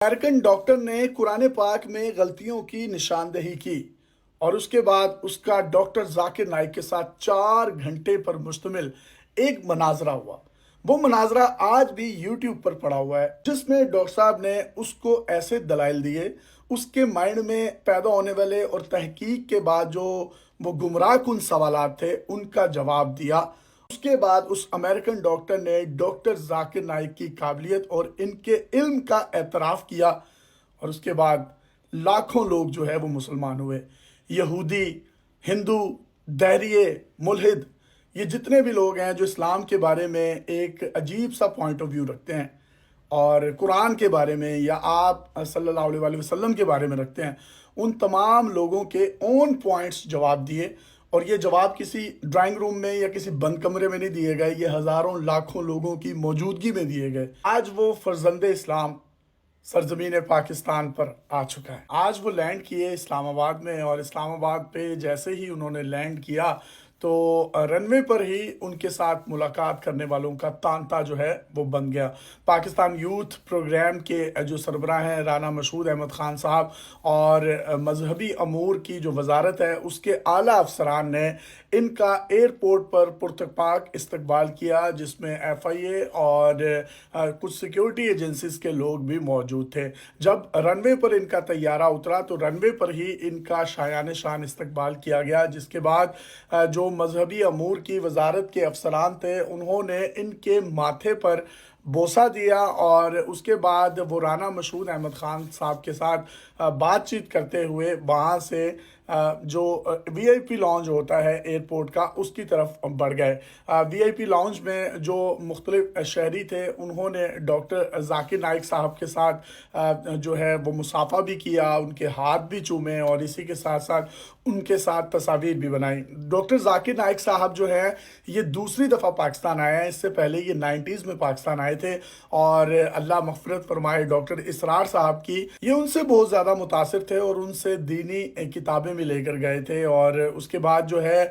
American doctor ने कुरान पाक में गलतियों की निशानदेही की और उसके बाद उसका डॉक्टर जाकिर नाइक के साथ 4 घंटे पर मुश्तमिल एक मनाजरा हुआ। वो मनाजरा आज भी यूट्यूब पर पड़ा हुआ है, जिसमें डॉक्टर साहब ने उसको ऐसे दलाइल दिए, उसके माइंड में पैदा होने वाले और तहकीक के बाद जो वो गुमराह कुन सवालात थे उनका जवाब दिया। उसके बाद उस अमेरिकन डॉक्टर ने डॉक्टर जाकिर नाइक की काबिलियत और इनके इल्म का एतराफ़ किया और उसके बाद लाखों लोग जो है वो मुसलमान हुए। यहूदी, हिंदू, दहरिये, मुल्हिद, ये जितने भी लोग हैं जो इस्लाम के बारे में एक अजीब सा पॉइंट ऑफ व्यू रखते हैं और कुरान के बारे में या आप सल्लल्लाहु अलैहि वसल्लम के बारे में रखते हैं, उन तमाम लोगों के ऑन पॉइंट्स जवाब दिए। और ये जवाब किसी ड्राइंग रूम में या किसी बंद कमरे में नहीं दिए गए, ये हज़ारों लाखों लोगों की मौजूदगी में दिए गए। आज वो फर्जंदे इस्लाम सरजमीन पाकिस्तान पर आ चुका है। आज वो लैंड किए इस्लामाबाद में और इस्लामाबाद पे जैसे ही उन्होंने लैंड किया तो रनवे पर ही उनके साथ मुलाकात करने वालों का तांता जो है वो बन गया। पाकिस्तान यूथ प्रोग्राम के जो सरबराह हैं राना मशहूद अहमद ख़ान साहब और मजहबी अमूर की जो वजारत है उसके आला अफसरान ने इनका एयरपोर्ट पर पुरतपाक इस्तकबाल किया, जिसमें FIA और कुछ सिक्योरिटी एजेंसीज के लोग भी मौजूद थे। जब रनवे पर इनका तैयारा उतरा तो रनवे पर ही इनका शायान शान इस्तकबाल किया गया, जिसके बाद जो मजहबी अमूर की वजारत के अफसरान थे उन्होंने इनके माथे पर बोसा दिया और उसके बाद वो राना मशहूद अहमद ख़ान साहब के साथ बातचीत करते हुए वहाँ से जो VIP लॉन्ज होता है एयरपोर्ट का उसकी तरफ बढ़ गए। VIP लॉन्ज में जो मुख्तलिफ शहरी थे उन्होंने डॉक्टर जाकिर नाइक साहब के साथ जो है वो मुसाफा भी किया, उनके हाथ भी चूमे और इसी के साथ साथ उनके साथ तस्वीर भी बनाई। डॉक्टर जाकिर नाइक साहब जो है ये दूसरी दफ़ा पाकिस्तान आए हैं, इससे पहले ये 90s में पाकिस्तान आए थे और अल्लाह मग़फ़िरत फरमाए डॉक्टर इसरार साहब की, ये उनसे बहुत ज़्यादा मुतासिर थे और उनसे दीनी किताबें भी लेकर गए थे। और उसके बाद जो है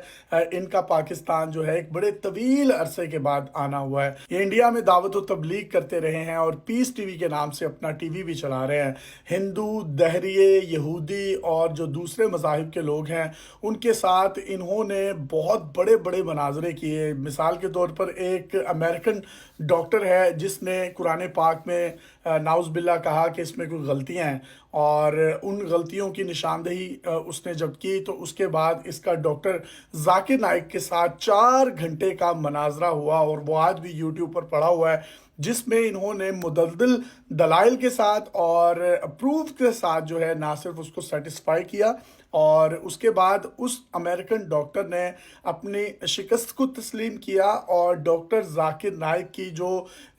इनका पाकिस्तान जो है एक बड़े तवील अरसे के बाद आना हुआ है। ये इंडिया में दावत व तबलीग करते रहे हैं और पीस TV के नाम से अपना TV भी चला रहे हैं। हिंदू, दहरिये, यहूदी और जो दूसरे मज़ाहिब के लोग हैं उनके साथ इन्होंने बहुत बड़े बड़े मनाजरे किए। मिसाल के तौर पर एक अमेरिकन डॉक्टर है जिसने कुरान पाक में नाउज़ बिल्ला कहा कि इसमें कुछ गलतियां हैं और उन गलतियों की निशानदेही उसने जब की तो उसके बाद इसका डॉक्टर जाकिर नाइक के साथ 4 घंटे का मनाजरा हुआ और वो आज भी यूट्यूब पर पड़ा हुआ है, जिसमें इन्होंने मुदल्दल दलाइल के साथ और प्रूफ के साथ जो है ना सिर्फ उसको सेटिस्फाई किया और उसके बाद उस अमेरिकन डॉक्टर ने अपनी शिकस्त को तस्लीम किया और डॉक्टर जाकिर नाइक की जो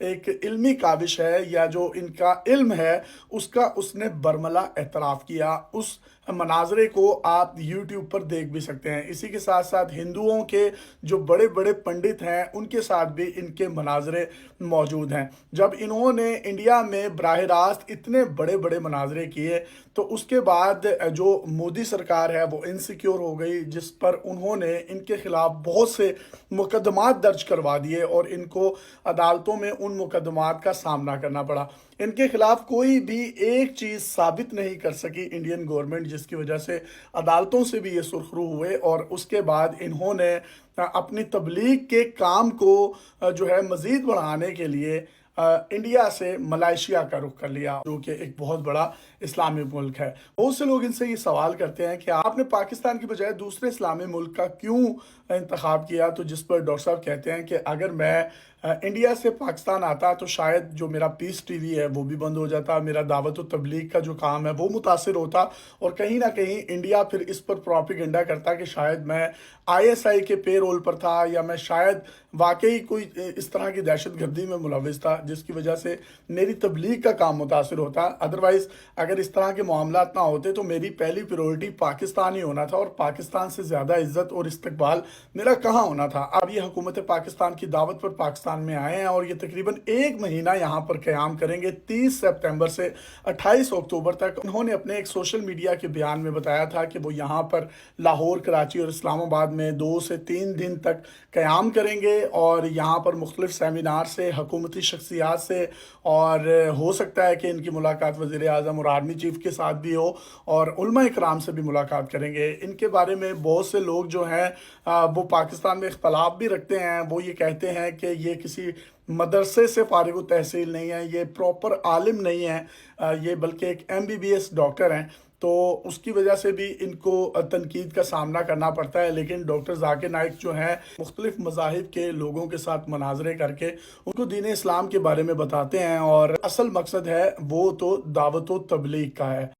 एक इल्मी काविश है या जो इनका इल्म है उसका उसने बरमला एतराफ़ किया। उस मनाजरे को आप YouTube पर देख भी सकते हैं। इसी के साथ साथ हिंदुओं के जो बड़े बड़े पंडित हैं उनके साथ भी इनके मनाजरे मौजूद हैं। जब इन्होंने इंडिया में बराह रास्त इतने बड़े बड़े मनाजरे किए तो उसके बाद जो मोदी सरकार है वो इनसिक्योर हो गई, जिस पर उन्होंने इनके खिलाफ बहुत से मुकदमात दर्ज करवा दिए और इनको अदालतों में उन मुकदमात का सामना करना पड़ा। इनके खिलाफ कोई भी एक चीज़ साबित नहीं कर सकी इंडियन गवर्नमेंट, जिसकी वजह से अदालतों से भी ये सुरखरू हुए और उसके बाद इन्होंने अपनी तबलीग के काम को जो है मज़ीद बढ़ाने के लिए इंडिया से मलेशिया का रुख कर लिया, जो कि एक बहुत बड़ा इस्लामी मुल्क है। बहुत से लोग इनसे ये सवाल करते हैं कि आपने पाकिस्तान की बजाय दूसरे इस्लामी मुल्क का क्यों इंतखाब किया, तो जिस पर डॉक्टर साहब कहते हैं कि अगर मैं इंडिया से पाकिस्तान आता तो शायद जो मेरा पीस TV है वो भी बंद हो जाता, मेरा दावत व तबलीग का जो काम है वो मुतासिर होता और कहीं ना कहीं इंडिया फिर इस पर प्रोपेगेंडा करता कि शायद मैं ISI के पे रोल पर था या मैं शायद वाकई कोई इस तरह की दहशत गर्दी में मुलविस था, जिसकी वजह से मेरी तबलीग का काम मुतासिर होता। अदरवाइज़ अगर इस तरह के मामलात ना होते तो मेरी पहली प्रायोरिटी पाकिस्तान ही होना था और पाकिस्तान से ज़्यादा इज्जत और इस्तकबाल मेरा कहाँ होना था। अब ये हुकूमत पाकिस्तान की दावत पर पाकिस्तान पाकिस्तान में आए हैं और ये तकरीबन 1 महीना यहाँ पर क़याम करेंगे 30 सितंबर से 28 अक्टूबर तक। उन्होंने अपने एक सोशल मीडिया के बयान में बताया था कि वो यहाँ पर लाहौर, कराची और इस्लामाबाद में 2 से 3 दिन तक क़याम करेंगे और यहाँ पर मुख्तलिफ सेमिनार से, हुकूमती शख्सियात से, और हो सकता है कि इनकी मुलाकात वज़ीर आज़म और आर्मी चीफ़ के साथ भी हो, और उलमा इकराम से भी मुलाकात करेंगे। इनके बारे में बहुत से लोग जो हैं वो पाकिस्तान में इख्तलाफ भी रखते हैं। वो ये कहते हैं कि ये किसी मदरसे से फारिग तहसील नहीं है, ये प्रॉपर आलिम नहीं है, ये बल्कि एक MBBS डॉक्टर हैं, तो उसकी वजह से भी इनको तनकीद का सामना करना पड़ता है। लेकिन डॉक्टर जाकिर नाइक जो हैं मुख्तलिफ मज़ाहिब के लोगों के साथ मनाजरे करके उनको दीन इस्लाम के बारे में बताते हैं, और असल मकसद है वो तो दावत व तबलीग का है।